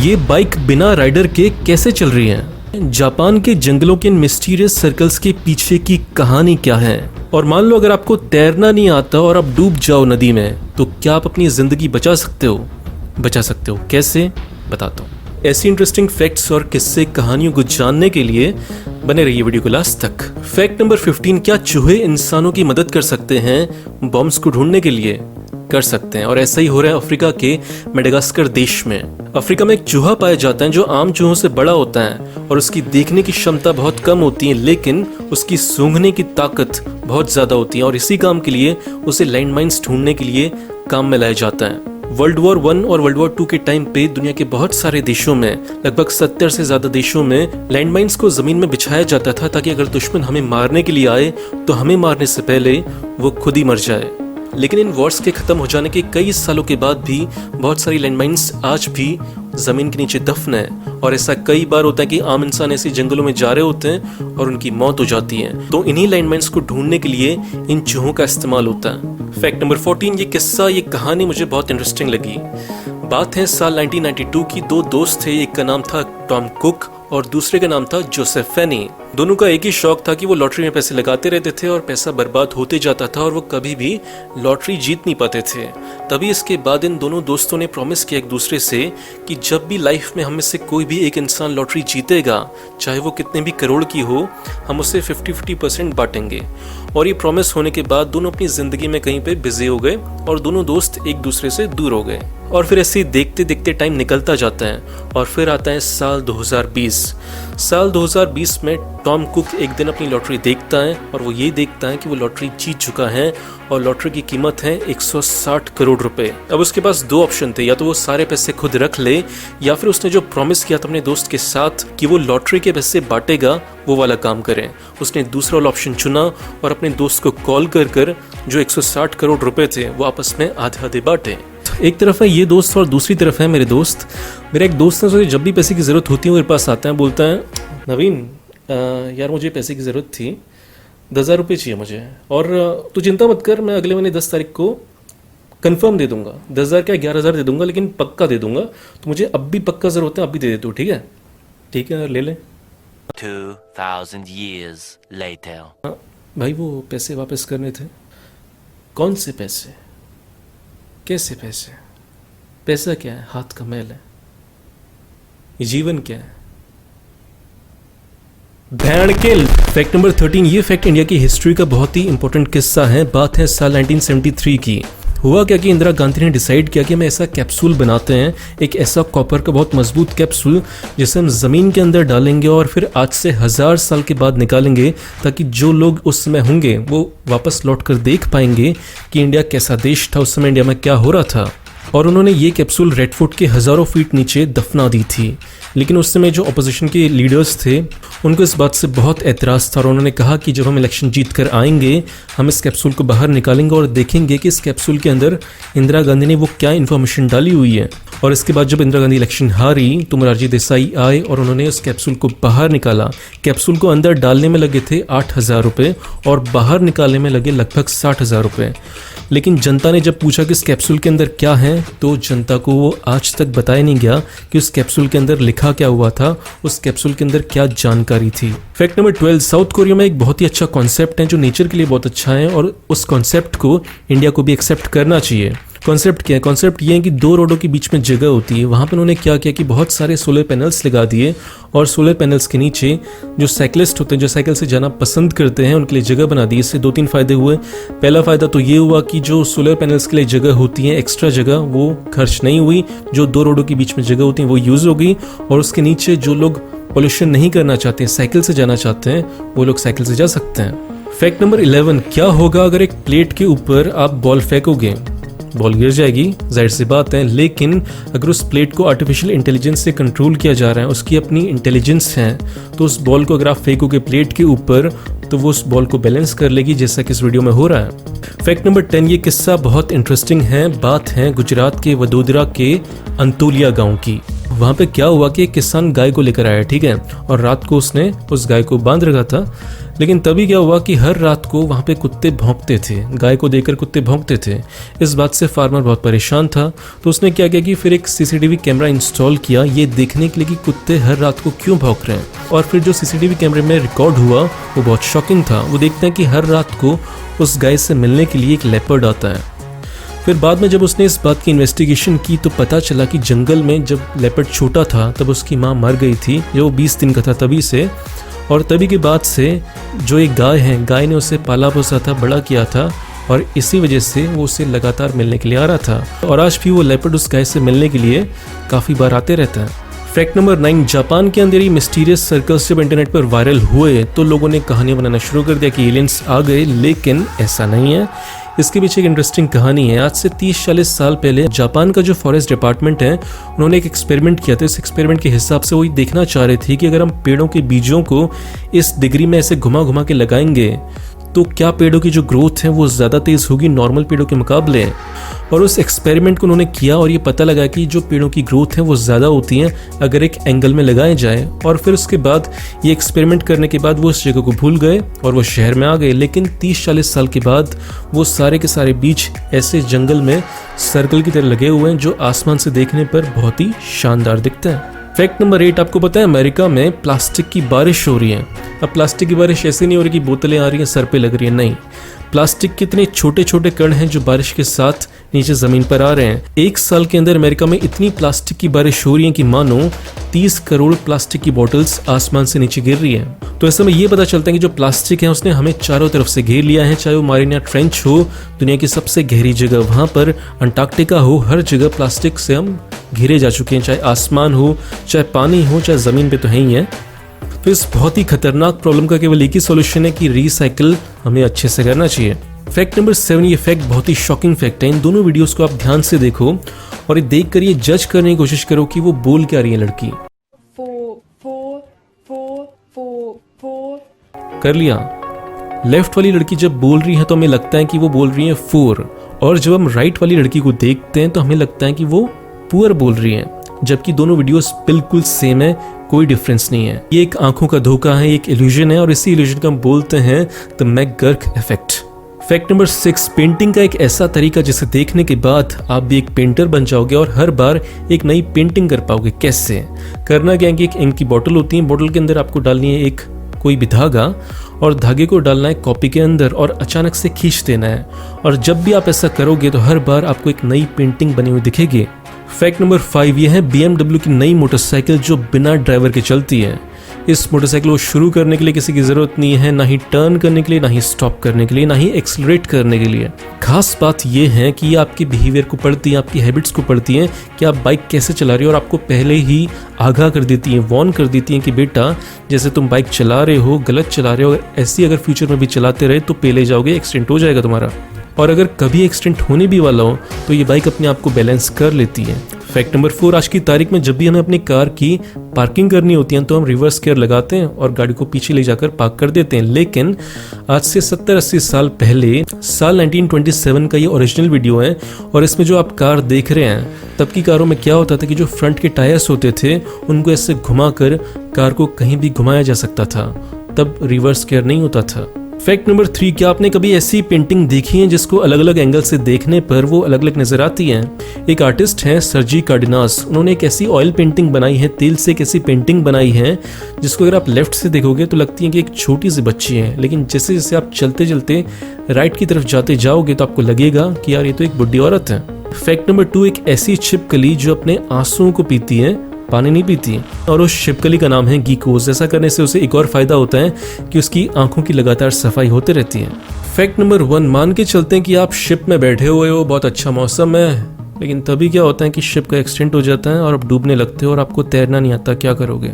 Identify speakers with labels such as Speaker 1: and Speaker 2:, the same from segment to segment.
Speaker 1: ये बाइक बिना राइडर के कैसे चल रही है? जापान के जंगलों के मिस्टीरियस सर्कल्स के पीछे की कहानी क्या है? और मान लो अगर आपको तैरना नहीं आता और आप डूब जाओ नदी में, तो क्या आप अपनी जिंदगी बचा सकते हो? कैसे? बताता हूँ। ऐसी इंटरेस्टिंग फैक्ट्स और किस्से कहानियों को जानने के लिए बने रहिए वीडियो को लास्ट तक। फैक्ट नंबर 15, क्या चूहे इंसानों की मदद कर सकते हैं बॉम्ब्स को ढूंढने के लिए? कर सकते हैं, और ऐसा ही हो रहा है अफ्रीका के मेडागास्कर देश में। अफ्रीका में एक चूहा पाया जाता है जो आम चूहों से बड़ा होता है और उसकी देखने की क्षमता बहुत कम होती है, लेकिन उसकी सूंघने की ताकत बहुत ज्यादा होती है, और इसी काम के लिए उसे लैंडमाइंस ढूंढने के लिए काम में लाया जाता है। वर्ल्ड वॉर 1 और वर्ल्ड वॉर 2 के टाइम पे दुनिया के बहुत सारे देशों में, लगभग 70 से ज्यादा देशों में लैंडमाइंस को जमीन में बिछाया जाता था, ताकि अगर दुश्मन हमें मारने के लिए आए तो हमें मारने से पहले वो खुद ही मर जाए। लेकिन इन वॉर्स के खत्म हो जाने के कई सालों के बाद भी बहुत सारी लैंडमाइंस आज भी जमीन के नीचे दफन है, और ऐसा कई बार होता है कि आम इंसान ऐसे जंगलों में जा रहे होते हैं और उनकी मौत हो जाती है। तो इन्हीं लैंडमाइंस को ढूंढने के लिए इन चूहों का इस्तेमाल होता है। फैक्ट नंबर 14, ये कहानी मुझे बहुत इंटरेस्टिंग लगी। बात है साल 1992 की। दो दोस्त थे, एक का नाम था टॉम कुक और दूसरे का नाम था जोसेफ फेनी। दोनों का एक ही शौक था कि वो लॉटरी में पैसे लगाते रहते थे और पैसा बर्बाद होते जाता था और वो कभी भी लॉटरी जीत नहीं पाते थे। तभी इसके बाद इन दोनों दोस्तों ने प्रॉमिस किया एक दूसरे से कि जब भी लाइफ में हम में से कोई भी एक इंसान लॉटरी जीतेगा, चाहे वो कितने भी करोड़ की हो, हम उसे 50-50% बांटेंगे। और ये प्रॉमिस होने के बाद दोनों अपनी जिंदगी में कहीं पे बिजी हो गए और दोनों दोस्त एक दूसरे से दूर हो गए। और फिर ऐसे देखते देखते टाइम निकलता जाता है और फिर आता है साल 2020। साल 2020 में टॉम कुक एक दिन अपनी लॉटरी देखता है और वो ये देखता है कि वो लॉटरी जीत चुका है और लॉटरी की कीमत है 160 करोड़ रुपए। अब उसके पास दो ऑप्शन थे, या तो वो सारे पैसे खुद रख ले, या फिर उसने जो प्रॉमिस किया था अपने दोस्त के साथ कि वो लॉटरी के पैसे बांटेगा, वो वाला काम करें। उसने दूसरा वाला ऑप्शन चुना और अपने दोस्त को कॉल कर जो 160 करोड़ रुपए थे वो आपस में आधे आधे बांटे। एक तरफ है ये दोस्त और दूसरी तरफ है मेरे दोस्त। मेरा एक दोस्त है, जब भी पैसे की जरूरत होती है मेरे पास आता है, बोलता है नवीन यार मुझे पैसे की ज़रूरत थी, 10,000 रुपये चाहिए मुझे, और तू चिंता मत कर, मैं अगले महीने 10 तारीख को कंफर्म दे दूंगा। 10,000 क्या 11,000 दे दूंगा, लेकिन पक्का दे दूंगा। तो मुझे अब भी पक्का ज़रूरत है, अब भी दे दे तू, ठीक है? ठीक है, ले ले।
Speaker 2: 2000 years later.
Speaker 1: हाँ भाई, वो पैसे वापस करने थे। कौन से पैसे? कैसे पैसे? पैसा क्या है? हाथ का मैल है। ये जीवन क्या है? भैंड के। फैक्ट नंबर 13, ये फैक्ट इंडिया की हिस्ट्री का बहुत ही इंपॉर्टेंट किस्सा है। बात है साल 1973 की। हुआ क्या कि इंदिरा गांधी ने डिसाइड किया कि हम ऐसा कैप्सूल बनाते हैं, एक ऐसा कॉपर का बहुत मजबूत कैप्सूल जिसे हम ज़मीन के अंदर डालेंगे और फिर आज से 1000 साल के बाद निकालेंगे, ताकि जो लोग उस समय होंगे वो वापस लौट कर देख पाएंगे कि इंडिया कैसा देश था, उस समय इंडिया में क्या हो रहा था। और उन्होंने ये कैप्सूल रेड फोर्ट के हज़ारों फीट नीचे दफना दी थी। लेकिन उस समय जो अपोजिशन के लीडर्स थे उनको इस बात से बहुत एतराज़ था, और उन्होंने कहा कि जब हम इलेक्शन जीत कर आएंगे हम इस कैप्सूल को बाहर निकालेंगे और देखेंगे कि इस कैप्सूल के अंदर इंदिरा गांधी ने वो क्या इन्फॉर्मेशन डाली हुई है। और इसके बाद जब इंदिरा गांधी इलेक्शन हारी तो मोरारजी देसाई आए और उन्होंने उस कैप्सूल को बाहर निकाला। कैप्सूल को अंदर डालने में लगे थे 8,000 रुपये और बाहर निकालने में लगे लगभग 60,000 रुपये। लेकिन जनता ने जब पूछा कि इस कैप्सूल के अंदर क्या है, तो जनता को वो आज तक बताया नहीं गया कि उस कैप्सूल के अंदर लिखा क्या हुआ था, उस कैप्सूल के अंदर क्या जानकारी थी। फैक्ट नंबर 12, साउथ कोरिया में एक बहुत ही अच्छा कॉन्सेप्ट है जो नेचर के लिए बहुत अच्छा है, और उस कॉन्सेप्ट को इंडिया को भी एक्सेप्ट करना चाहिए। कॉन्सेप्ट क्या है? कॉन्सेप्ट ये है कि दो रोडों के बीच में जगह होती है। वहाँ पर उन्होंने क्या किया कि बहुत सारे सोलर पैनल्स लगा दिए, और सोलर पैनल्स के नीचे जो साइकिलिस्ट होते हैं, जो साइकिल से जाना पसंद करते हैं, उनके लिए जगह बना दी। इससे 2-3 फ़ायदे हुए। पहला फ़ायदा तो ये हुआ कि जो सोलर पैनल्स के लिए जगह होती है, एक्स्ट्रा जगह, वो खर्च नहीं हुई। जो दो रोडों के बीच में जगह होती है वो यूज़ हो गई, और उसके नीचे जो लोग पोल्यूशन नहीं करना चाहते हैं, साइकिल से जाना चाहते हैं, वो लोग साइकिल से जा सकते हैं। फैक्ट नंबर 11, क्या होगा अगर एक प्लेट के ऊपर आप बॉल फेंकोगे? बॉल गिर जाएगी, जाहिर सी बात है। लेकिन अगर उस प्लेट को आर्टिफिशियल इंटेलिजेंस से कंट्रोल किया जा रहा है, उसकी अपनी इंटेलिजेंस है, तो उस बॉल को अगर आप फेंकोगे प्लेट के ऊपर तो वो उस बॉल को बैलेंस कर लेगी, जैसा कि इस वीडियो में हो रहा है। फैक्ट नंबर 10, ये किस्सा बहुत इंटरेस्टिंग है। बात है गुजरात के वडोदरा के अंतोलिया गांव की। वहाँ पे क्या हुआ कि एक किसान गाय को लेकर आया, ठीक है, और रात को उसने उस गाय को बांध रखा था। लेकिन तभी क्या हुआ कि हर रात को वहाँ पे कुत्ते भौंकते थे, गाय को देखकर कुत्ते भौंकते थे। इस बात से फार्मर बहुत परेशान था, तो उसने क्या किया कि फिर एक सीसीटीवी कैमरा इंस्टॉल किया ये देखने के लिए कि कुत्ते हर रात को क्यों भौंक रहे हैं। और फिर जो सीसीटीवी कैमरे में रिकॉर्ड हुआ वो बहुत शॉकिंग था। वो देखते हैं कि हर रात को उस गाय से मिलने के लिए एक लेपर्ड आता है। फिर बाद में जब उसने इस बात की इन्वेस्टिगेशन की तो पता चला कि जंगल में जब लेपर्ड छोटा था तब उसकी माँ मर गई थी, जब वो 20 दिन का था तभी से। और तभी के बाद से जो एक गाय है, गाय ने उसे पाला पोसा था, बड़ा किया था, और इसी वजह से वो उसे लगातार मिलने के लिए आ रहा था। और आज भी वो लेपर्ड उस गाय से मिलने के लिए काफ़ी बार आते रहता है। फैक्ट नंबर 9, जापान के अंदर ये मिस्टीरियस सर्कल्स जब इंटरनेट पर वायरल हुए तो लोगों ने कहानियां बनाना शुरू कर दिया कि एलियंस आ गए, लेकिन ऐसा नहीं है। इसके पीछे एक इंटरेस्टिंग कहानी है। आज से 30-40 साल पहले जापान का जो फॉरेस्ट डिपार्टमेंट है उन्होंने एक एक्सपेरिमेंट किया था। इस एक्सपेरिमेंट के हिसाब से वो ये देखना चाह रहे थे कि अगर हम पेड़ों के बीजों को इस डिग्री में ऐसे घुमा घुमा के लगाएंगे तो क्या पेड़ों की जो ग्रोथ है वो ज़्यादा तेज़ होगी नॉर्मल पेड़ों के मुकाबले। और उस एक्सपेरिमेंट को उन्होंने किया और ये पता लगा कि जो पेड़ों की ग्रोथ है वो ज़्यादा होती हैं अगर एक एंगल में लगाए जाए। और फिर उसके बाद ये एक्सपेरिमेंट करने के बाद वो उस जगह को भूल गए और वो शहर में आ गए। लेकिन 30-40 साल के बाद वो सारे के सारे बीज ऐसे जंगल में सर्कल की तरह लगे हुए हैं जो आसमान से देखने पर बहुत ही शानदार दिखते हैं। फैक्ट नंबर 8, आपको पता है अमेरिका में प्लास्टिक की बारिश हो रही है। अब प्लास्टिक की बारिश ऐसे नहीं हो रही कि बोतलें आ रही हैं सर पे लग रही है, नहीं। प्लास्टिक के इतने छोटे छोटे कण हैं जो बारिश के साथ नीचे जमीन पर आ रहे हैं। एक साल के अंदर अमेरिका में इतनी प्लास्टिक की बारिश हो रही है कि मानो 30 करोड़ प्लास्टिक की बोतल्स आसमान से नीचे गिर रही है। तो ऐसे में ये पता चलता है कि जो प्लास्टिक है उसने हमें चारों तरफ से घेर लिया है, चाहे वो मारियाना ट्रेंच हो, दुनिया की सबसे गहरी जगह, वहां पर अंटार्कटिका हो, हर जगह प्लास्टिक से हम घिरे जा चुके हैं। चाहे आसमान हो, चाहे पानी हो, चाहे जमीन पे तो है ही है। तो इस बहुत ही खतरनाक प्रॉब्लम का केवल एक ही सॉल्यूशन है कि रिसाइकिल हमें अच्छे से करना चाहिए। फैक्ट नंबर 7, ये फैक्ट बहुत ही शॉकिंग फैक्ट है। इन दोनों वीडियोस को आप ध्यान से देखो और ये देख कर ये जज करने की कोशिश करो कि वो बोल क्या रही है लड़की। कर लिया। लेफ्ट वाली लड़की जब बोल रही है तो हमें लगता है कि वो बोल रही है 4, और जब हम राइट वाली लड़की को देखते हैं तो हमें लगता है कि वो पुअर बोल रही है, जबकि दोनों वीडियोस बिल्कुल सेम है, कोई डिफरेंस नहीं है। ये एक आंखों का धोखा है, एक इल्यूजन है, और इसी इल्यूजन को हम बोलते हैं the McGurk effect. Fact number 6, painting का एक ऐसा तरीका जिसे देखने के बाद आप भी एक पेंटर बन जाओगे और हर बार एक नई पेंटिंग कर पाओगे। कैसे करना क्या है कि एक इंक की बोतल होती है, बोतल के अंदर आपको डालनी है एक कोई भी धागा, और धागे को डालना है कॉपी के अंदर और अचानक से खींच देना है। और जब भी आप ऐसा करोगे तो हर बार आपको एक नई पेंटिंग बनी हुई दिखेगी। फैक्ट नंबर 5, यह है BMW की नई मोटरसाइकिल जो बिना ड्राइवर के चलती है। इस मोटरसाइकिल को शुरू करने के लिए किसी की ज़रूरत नहीं है, ना ही टर्न करने के लिए, ना ही स्टॉप करने के लिए, ना ही एक्सलरेट करने के लिए। खास बात यह है कि ये आपके बिहेवियर को पढ़ती है, आपकी हैबिट्स को पढ़ती है कि आप बाइक कैसे चला रहे हो, और आपको पहले ही आगाह कर देती है, वार्न कर देती है कि बेटा जैसे तुम बाइक चला रहे हो, गलत चला रहे हो, ऐसी अगर फ्यूचर में भी चलाते रहे तो पेले जाओगे, एक्सीडेंट हो जाएगा तुम्हारा। और अगर कभी एक्सीडेंट होने भी वाला हो तो ये बाइक अपने आप को बैलेंस कर लेती है। फैक्ट नंबर 4, आज की तारीख में जब भी हमें अपनी कार की पार्किंग करनी होती है तो हम रिवर्स गियर लगाते हैं और गाड़ी को पीछे ले जाकर पार्क कर देते हैं। लेकिन आज से 70-80 साल पहले, साल 1927 का ये ओरिजिनल वीडियो है, और इसमें जो आप कार देख रहे हैं तब की कारों में क्या होता था कि जो फ्रंट के टायर्स होते थे उनको ऐसे घुमाकर कार को कहीं भी घुमाया जा सकता था, तब रिवर्स गियर नहीं होता था। फैक्ट नंबर 3, क्या आपने कभी ऐसी पेंटिंग देखी है जिसको अलग अलग एंगल से देखने पर वो अलग अलग नजर आती है? एक आर्टिस्ट हैं सर्जी कार्डिनास, उन्होंने एक ऐसी ऑयल पेंटिंग बनाई है, तेल से एक ऐसी पेंटिंग बनाई है जिसको अगर आप लेफ्ट से देखोगे तो लगती है कि एक छोटी सी बच्ची है, लेकिन जैसे जैसे आप चलते चलते राइट की तरफ जाते जाओगे तो आपको लगेगा कि यार ये तो एक बुढ़ी औरत है। फैक्ट नंबर 2, एक ऐसी छिपकली जो अपने आंसुओं को पीती है, पानी नहीं पीती, और उस छिपकली का नाम है गीकोज। ऐसा करने से उसे एक और फायदा होता है कि उसकी आंखों की लगातार सफाई होती रहती है। फैक्ट नंबर 1, मान के चलते हैं कि आप शिप में बैठे हुए हो, बहुत अच्छा मौसम है, लेकिन तभी क्या होता है कि शिप का एक्सीडेंट हो जाता है और आप डूबने लगते हो और आपको तैरना नहीं आता, क्या करोगे?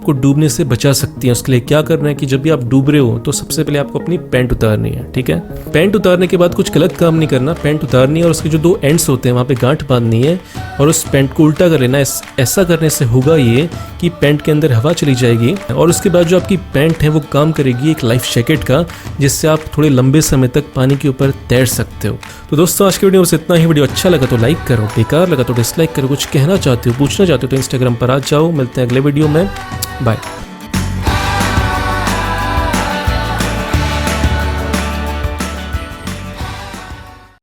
Speaker 1: आपको डूबने से बचा सकती हैं। उसके लिए क्या करना है कि जब भी आप डूब रहे हो तो सबसे पहले आपको अपनी पैंट उतारनी है, ठीक है। पैंट उतारने के बाद कुछ गलत काम नहीं करना, पैंट उतारनी है और उसके जो 2 एंड्स होते हैं वहाँ पे गांठ बांधनी है और उस पैंट को उल्टा कर लेना है। ऐसा करने से होगा ये कि पैंट के अंदर हवा चली जाएगी और उसके बाद जो आपकी पैंट है वो काम करेगी एक लाइफ जैकेट का, जिससे आप थोड़े लंबे समय तक पानी के ऊपर तैर सकते हो। तो दोस्तों आज की वीडियो में बस इतना ही। वीडियो अच्छा लगा तो लाइक करो, बेकार लगा तो डिसलाइक करो। कुछ कहना चाहते हो, पूछना चाहते हो तो इंस्टाग्राम पर आ जाओ। मिलते हैं अगले वीडियो में, बाय।